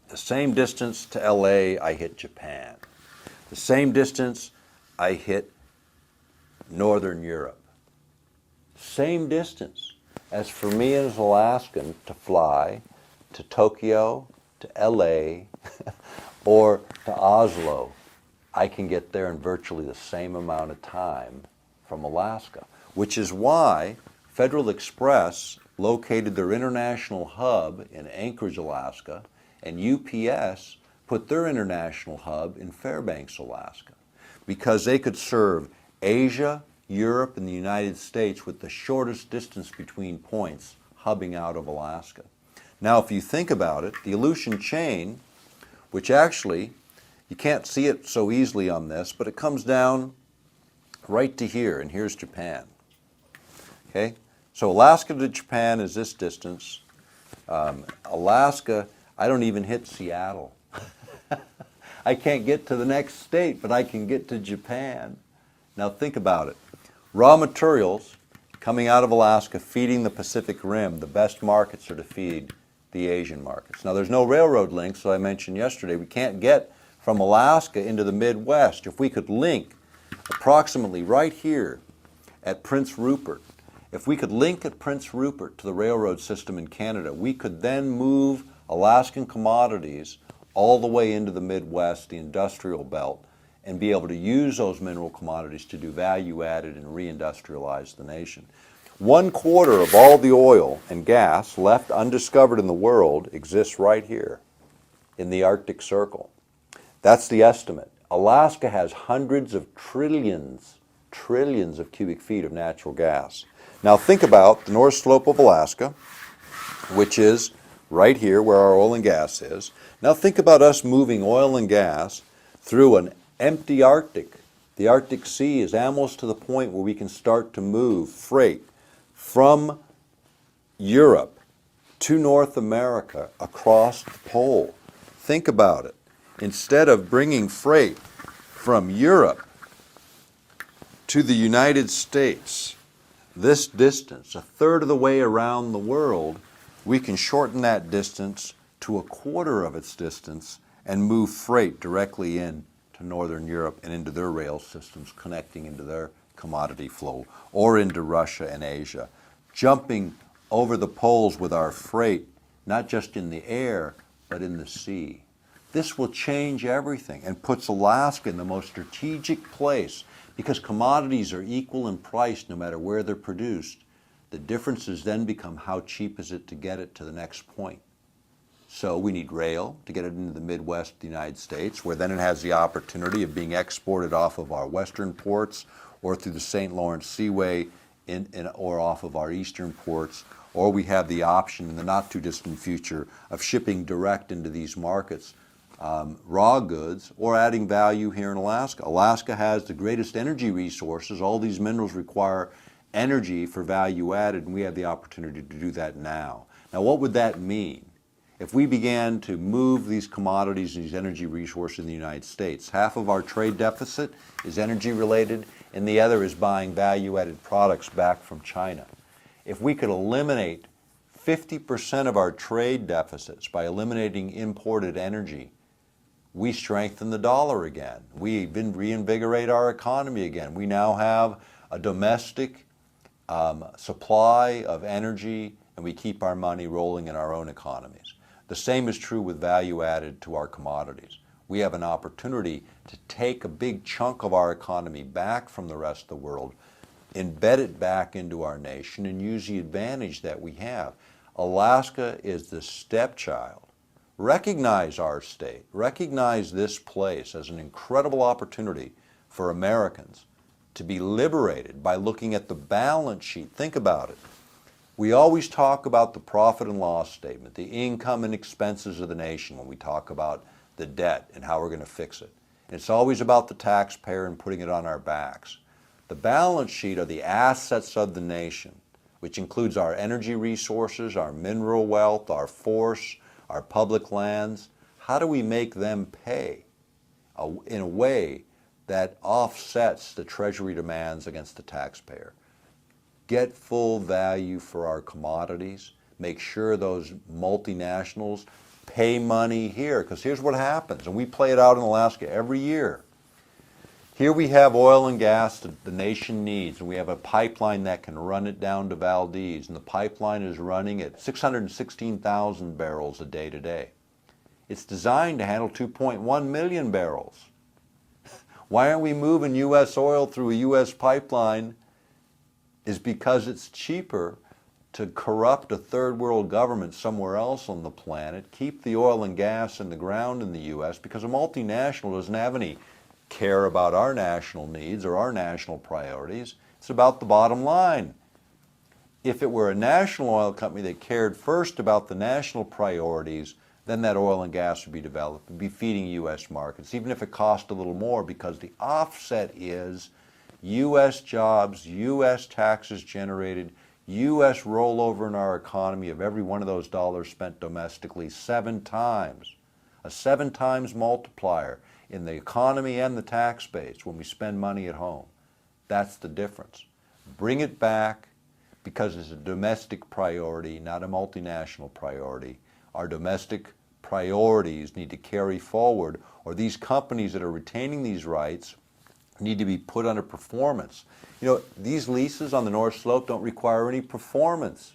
The same distance to LA, I hit Japan. The same distance, I hit Northern Europe. Same distance as for me as Alaskan to fly to Tokyo, to LA, or to Oslo. I can get there in virtually the same amount of time from Alaska, which is why Federal Express located their international hub in Anchorage, Alaska, and UPS put their international hub in Fairbanks, Alaska, because they could serve Asia, Europe, and the United States with the shortest distance between points, hubbing out of Alaska. Now, if you think about it, the Aleutian chain, which actually, you can't see it so easily on this, but it comes down right to here, and here's Japan. Okay? So Alaska to Japan is this distance. Alaska, I don't even hit Seattle. I can't get to the next state, but I can get to Japan. Now think about it. Raw materials coming out of Alaska, feeding the Pacific Rim. The best markets are to feed the Asian markets. Now there's no railroad link, so I mentioned yesterday, we can't get from Alaska into the Midwest. If we could link approximately right here at Prince Rupert. If we could link at Prince Rupert to the railroad system in Canada, we could then move Alaskan commodities all the way into the Midwest, the industrial belt, and be able to use those mineral commodities to do value added and reindustrialize the nation. 1/4 of all the oil and gas left undiscovered in the world exists right here in the Arctic Circle. That's the estimate. Alaska has hundreds of trillions of cubic feet of natural gas. Now think about the North Slope of Alaska, which is right here where our oil and gas is. Now think about us moving oil and gas through an empty Arctic. The Arctic Sea is almost to the point where we can start to move freight from Europe to North America across the pole. Think about it. Instead of bringing freight from Europe to the United States, this distance, 1/3 of the way around the world, we can shorten that distance to 1/4 of its distance and move freight directly in to Northern Europe and into their rail systems, connecting into their commodity flow, or into Russia and Asia, jumping over the poles with our freight, not just in the air, but in the sea. This will change everything and puts Alaska in the most strategic place, because commodities are equal in price no matter where they're produced. The differences then become how cheap is it to get it to the next point. So we need rail to get it into the Midwest of the United States, where then it has the opportunity of being exported off of our western ports or through the St. Lawrence Seaway or off of our eastern ports, or we have the option in the not too distant future of shipping direct into these markets, raw goods, or adding value here in Alaska. Alaska has the greatest energy resources. All these minerals require energy for value added, and we have the opportunity to do that now. Now, what would that mean? If we began to move these commodities and these energy resources in the United States, half of our trade deficit is energy related, and the other is buying value-added products back from China. If we could eliminate 50% of our trade deficits by eliminating imported energy, we strengthen the dollar again. We reinvigorate our economy again. We now have a domestic supply of energy, and we keep our money rolling in our own economies. The same is true with value added to our commodities. We have an opportunity to take a big chunk of our economy back from the rest of the world, embed it back into our nation, and use the advantage that we have. Alaska is the stepchild. Recognize our state. Recognize this place as an incredible opportunity for Americans to be liberated by looking at the balance sheet. Think about it. We always talk about the profit and loss statement, the income and expenses of the nation when we talk about the debt and how we're going to fix it. It's always about the taxpayer and putting it on our backs. The balance sheet are the assets of the nation, which includes our energy resources, our mineral wealth, our force, our public lands. How do we make them pay in a way that offsets the Treasury demands against the taxpayer? Get full value for our commodities. Make sure those multinationals pay money here, because here's what happens, and we play it out in Alaska every year. Here we have oil and gas that the nation needs, and we have a pipeline that can run it down to Valdez, and the pipeline is running at 616,000 barrels a day today. It's designed to handle 2.1 million barrels. Why aren't we moving U.S. oil through a U.S. pipeline? Is because it's cheaper to corrupt a third world government somewhere else on the planet, keep the oil and gas in the ground in the U.S., because a multinational doesn't have any care about our national needs or our national priorities. It's about the bottom line. If it were a national oil company that cared first about the national priorities, then that oil and gas would be developed and be feeding U.S. markets, even if it cost a little more, because the offset is U.S. jobs, U.S. taxes generated, U.S. rollover in our economy of every one of those dollars spent domestically 7 times. A 7 times multiplier in the economy and the tax base when we spend money at home. That's the difference. Bring it back, because it's a domestic priority, not a multinational priority. Our domestic priorities need to carry forward, or these companies that are retaining these rights need to be put under performance. You know, these leases on the North Slope don't require any performance.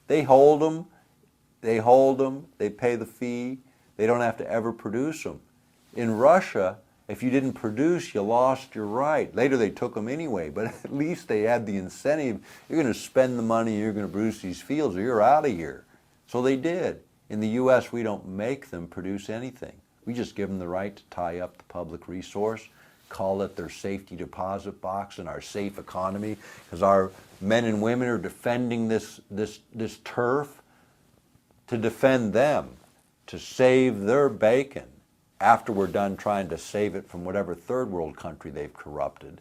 They hold them, they pay the fee, they don't have to ever produce them. In Russia, if you didn't produce, you lost your right. Later they took them anyway, but at least they had the incentive. You're going to spend the money, you're going to produce these fields, or you're out of here. So they did. In the U.S., we don't make them produce anything. We just give them the right to tie up the public resource, call it their safety deposit box in our safe economy, because our men and women are defending this turf to defend them, to save their bacon after we're done trying to save it from whatever third world country they've corrupted.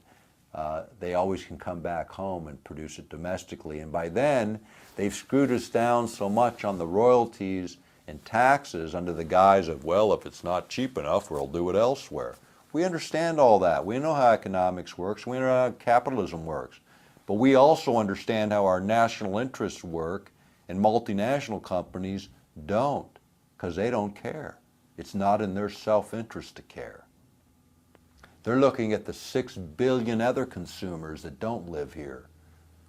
They always can come back home and produce it domestically. And by then, they've screwed us down so much on the royalties and taxes under the guise of, well, if it's not cheap enough, we'll do it elsewhere. We understand all that. We know how economics works. We know how capitalism works. But we also understand how our national interests work, and multinational companies don't, because they don't care. It's not in their self-interest to care. They're looking at the 6 billion other consumers that don't live here,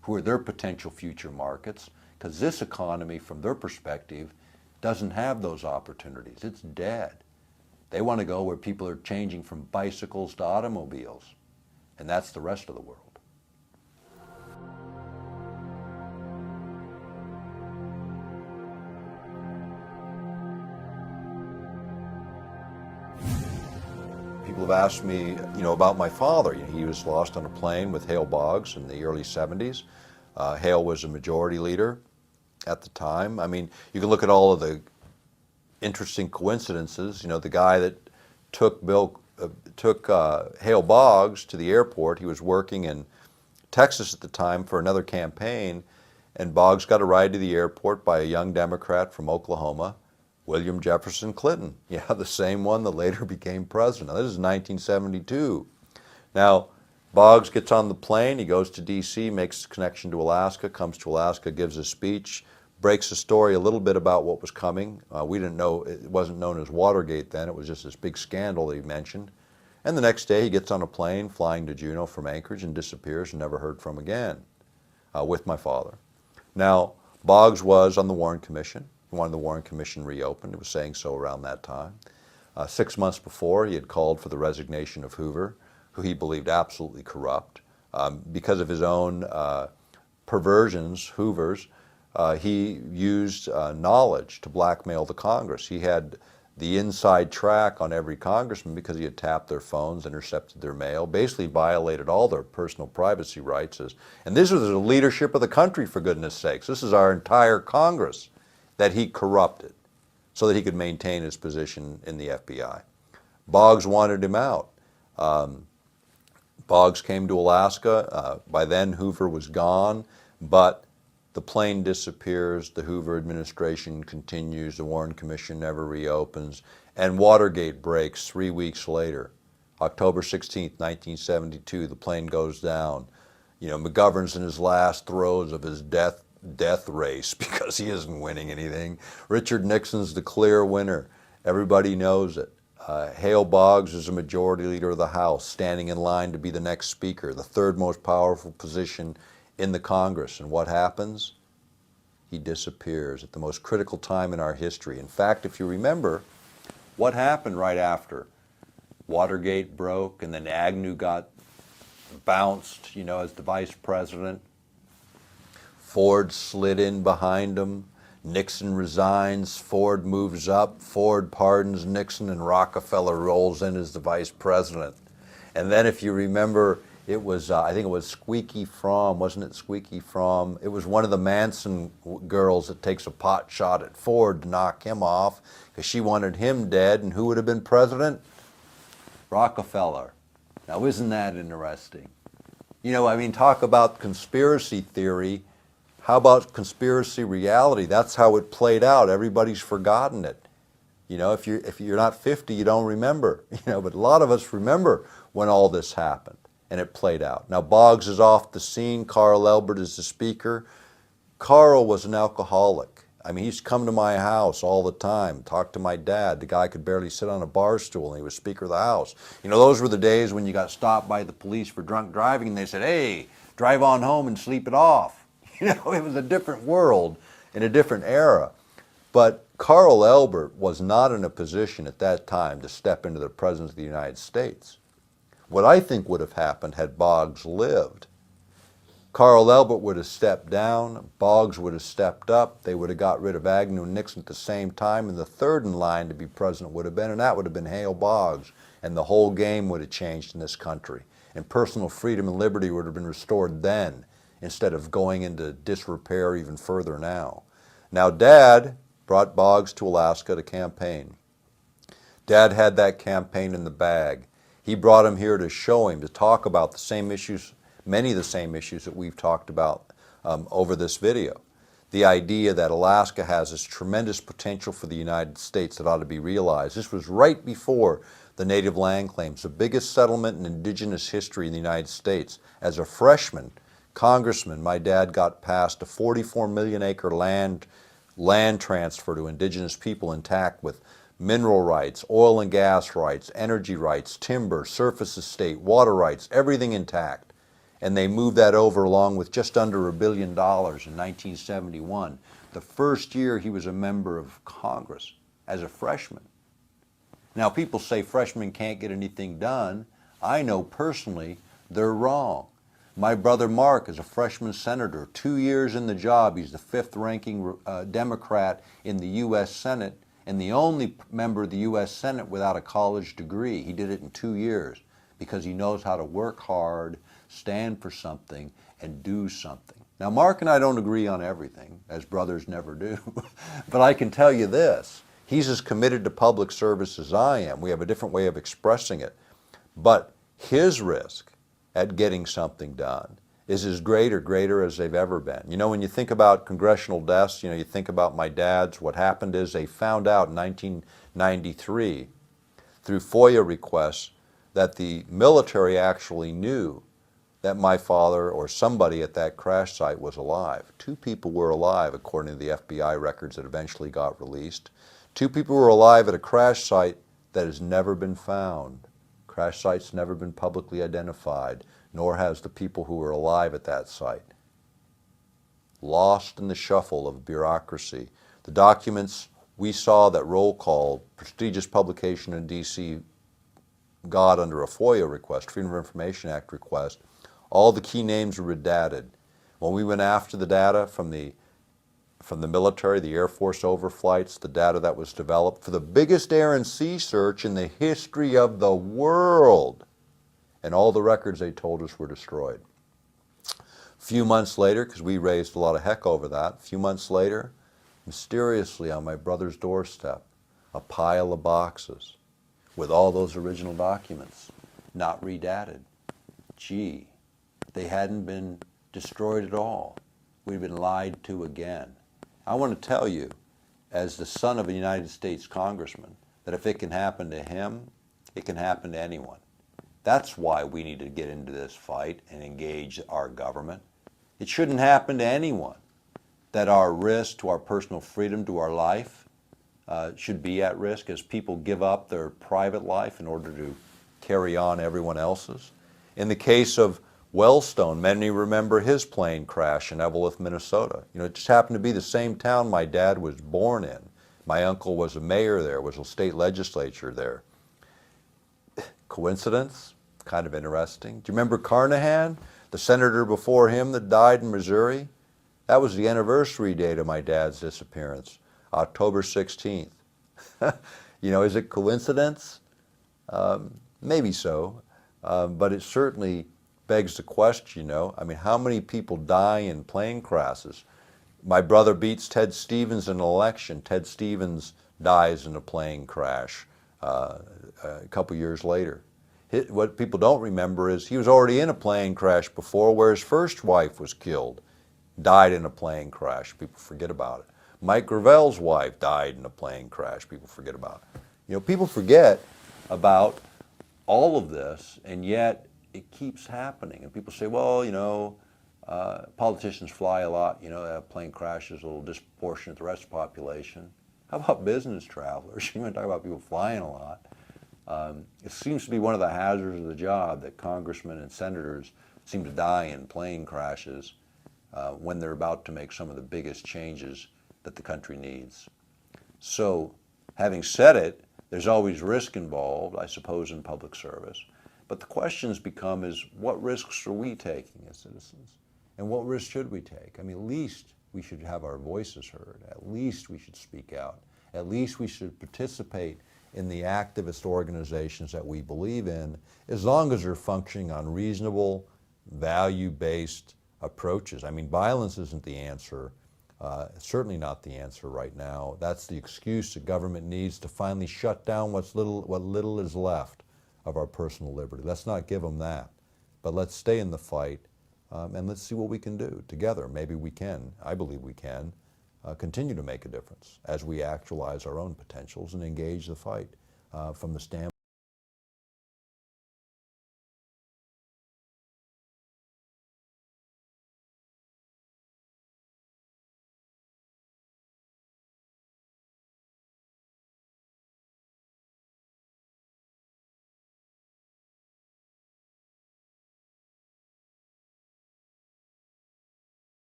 who are their potential future markets, because this economy, from their perspective, doesn't have those opportunities. It's dead. They want to go where people are changing from bicycles to automobiles, and that's the rest of the world. People have asked me, about my father. He was lost on a plane with Hale Boggs in the early 70s. Hale was a majority leader at the time. I mean, you can look at all of the interesting coincidences. The guy that took Hale Boggs to the airport, he was working in Texas at the time for another campaign, and Boggs got a ride to the airport by a young Democrat from Oklahoma, William Jefferson Clinton. Yeah, the same one that later became president. Now, this is 1972. Now, Boggs gets on the plane, he goes to D.C., makes a connection to Alaska, comes to Alaska, gives a speech, breaks the story a little bit about what was coming. We didn't know, it wasn't known as Watergate then, it was just this big scandal that he mentioned. And the next day he gets on a plane flying to Juneau from Anchorage and disappears and never heard from again with my father. Now, Boggs was on the Warren Commission. He wanted the Warren Commission reopened. He was saying so around that time. 6 months before, he had called for the resignation of Hoover, who he believed absolutely corrupt. Because of his own perversions, Hoover's, he used knowledge to blackmail the Congress. He had the inside track on every congressman because he had tapped their phones, intercepted their mail, basically violated all their personal privacy rights. And this was the leadership of the country, for goodness sakes. This is our entire Congress that he corrupted so that he could maintain his position in the FBI. Boggs wanted him out. Boggs came to Alaska. By then, Hoover was gone, but the plane disappears, the Hoover administration continues, the Warren Commission never reopens, and Watergate breaks 3 weeks later. October 16th, 1972, the plane goes down. McGovern's in his last throes of his death race because he isn't winning anything. Richard Nixon's the clear winner. Everybody knows it. Hale Boggs is a majority leader of the House, standing in line to be the next speaker, the third most powerful position in the Congress. And what happens? He disappears at the most critical time in our history. In fact, if you remember, what happened right after Watergate broke and then Agnew got bounced, as the vice president? Ford slid in behind him. Nixon resigns. Ford moves up. Ford pardons Nixon, and Rockefeller rolls in as the vice president. And then, if you remember, it was, I think it was Squeaky Fromm, wasn't it Squeaky Fromm? It was one of the Manson girls that takes a pot shot at Ford to knock him off because she wanted him dead, and who would have been president? Rockefeller. Now, isn't that interesting? Talk about conspiracy theory. How about conspiracy reality? That's how it played out. Everybody's forgotten it. If you're not 50, you don't remember. But a lot of us remember when all this happened and it played out. Now, Boggs is off the scene. Carl Elbert is the speaker. Carl was an alcoholic. I mean, he's come to my house all the time, talk to my dad. The guy could barely sit on a bar stool and he was Speaker of the House. You know, those were the days when you got stopped by the police for drunk driving and they said, hey, drive on home and sleep it off. You know, it was a different world in a different era. But Carl Elbert was not in a position at that time to step into the President of the United States. What I think would have happened had Boggs lived, Carl Elbert would have stepped down, Boggs would have stepped up, they would have got rid of Agnew and Nixon at the same time, and the third in line to be president would have been, and that would have been Hale Boggs, and the whole game would have changed in this country. And personal freedom and liberty would have been restored then, instead of going into disrepair even further now. Now, Dad brought Boggs to Alaska to campaign. Dad had that campaign in the bag. He brought him here to show him, to talk about the same issues, many of the same issues that we've talked about over this video. The idea that Alaska has this tremendous potential for the United States that ought to be realized. This was right before the native land claims, the biggest settlement in indigenous history in the United States. As a freshman congressman, my dad got passed a 44 million acre land transfer to indigenous people intact with mineral rights, oil and gas rights, energy rights, timber, surface estate, water rights, everything intact. And they moved that over along with just under $1 billion in 1971, the first year he was a member of Congress as a freshman. Now, people say freshmen can't get anything done. I know personally they're wrong. My brother Mark is a freshman senator, 2 years in the job. He's the fifth ranking Democrat in the U.S. Senate and the only member of the U.S. Senate without a college degree. He did it in 2 years because he knows how to work hard, stand for something, and do something. Now, Mark and I don't agree on everything, as brothers never do, but I can tell you this. He's as committed to public service as I am. We have a different way of expressing it. But his risk at getting something done is as greater as they've ever been. You know, when you think about congressional deaths, you know, you think about my dad's, what happened is they found out in 1993 through FOIA requests that the military actually knew that my father or somebody at that crash site was alive. 2 people were alive, according to the FBI records that eventually got released. 2 people were alive at a crash site that has never been found. Crash site's never been publicly identified, nor has the people who were alive at that site. Lost in the shuffle of bureaucracy. The documents we saw that roll call, prestigious publication in D.C., got under a FOIA request, Freedom of Information Act request, all the key names were redacted. When we went after the data from the military, the Air Force overflights, the data that was developed for the biggest air and sea search in the history of the world, and all the records they told us were destroyed. A few months later, because we raised a lot of heck over that, a few months later, mysteriously on my brother's doorstep, a pile of boxes with all those original documents, not redated. Gee, they hadn't been destroyed at all. We've been lied to again. I want to tell you, as the son of a United States congressman, that if it can happen to him, it can happen to anyone. That's why we need to get into this fight and engage our government. It shouldn't happen to anyone that our risk to our personal freedom, to our life, should be at risk as people give up their private life in order to carry on everyone else's. In the case of Wellstone, many remember his plane crash in Eveleth, Minnesota. You know, it just happened to be the same town my dad was born in. My uncle was a mayor there, was a state legislature there. Coincidence? Kind of interesting. Do you remember Carnahan, the senator before him that died in Missouri? That was the anniversary date of my dad's disappearance, October 16th. You know, is it coincidence? Maybe so, but it certainly begs the question, you know. I mean, how many people die in plane crashes? My brother beats Ted Stevens in an election. Ted Stevens dies in a plane crash a couple years later. What people don't remember is he was already in a plane crash before where his first wife was killed, died in a plane crash. People forget about it. Mike Gravel's wife died in a plane crash. People forget about it. You know, people forget about all of this, and yet it keeps happening. And people say, well, you know, Politicians fly a lot, you know, that plane crash is a little disproportionate to the rest of the population. How about business travelers? You want to talk about people flying a lot. It seems to be one of the hazards of the job that congressmen and senators seem to die in plane crashes when they're about to make some of the biggest changes that the country needs. So, having said it, there's always risk involved, I suppose, in public service. But the questions become is, what risks are we taking as citizens? And what risks should we take? I mean, at least we should have our voices heard. At least we should speak out. At least we should participate in the activist organizations that we believe in, as long as they're functioning on reasonable, value-based approaches. I mean, violence isn't the answer. Certainly not the answer right now. That's the excuse the government needs to finally shut down what little is left of our personal liberty. Let's not give them that, but let's stay in the fight and let's see what we can do together. Maybe we can, I believe we can, continue to make a difference as we actualize our own potentials and engage the fight from the standpoint